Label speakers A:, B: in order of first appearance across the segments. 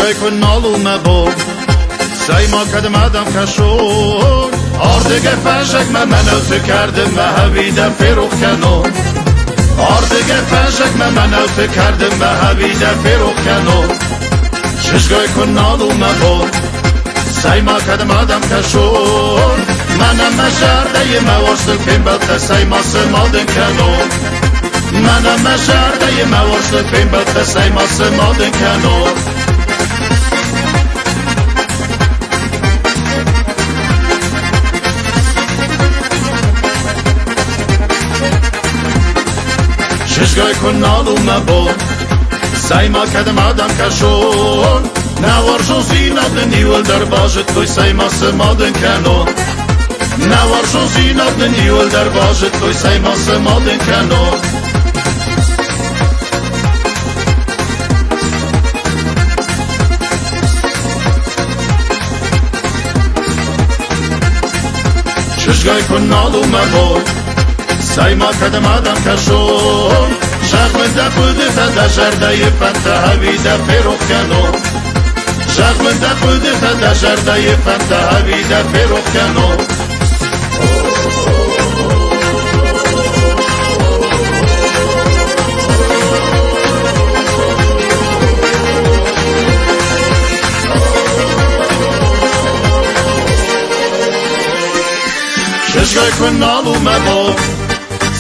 A: ششگای کن نالو مبو سیما کدم آدم کشون آردگه پنجک منو تو کردم هویده فروخ کنو آردگه پنجک منو تو کردم هویده فروخ کنو ششگای کن نالو مبو سیما کدم آدم کشون منم مجرده مواشتل پیم بلت سیما سمادن کنو منم مجرده مواشتل پیم بلت سیما سمادن کنو ششگای کن نالو مبو سیما کدم آدم کشون نوار جوزینا دنیول در باجت کوی سیما سمادن کنو نوار جوزینا دنیول در باجت کوی سیما سمادن کنو ششگای کن نالو مبو سیما کدم آدم کشون شغل ده بوده تا ده جرده پنته هویده فروخ کنو شغل ده بوده تا ده جرده پنته هویده فروخ کنو ششگای کن نالو مبو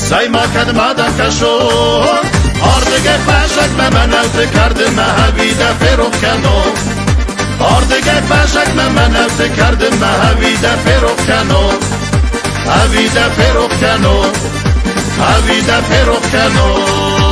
A: سیما کدم آدم کشون آردگه پنجک منو تو کردم هویده فروخ کنو آردگه پنجک منو تو کردم هویده فروخ کنو هویده فروخ کنو هویده فروخ کنو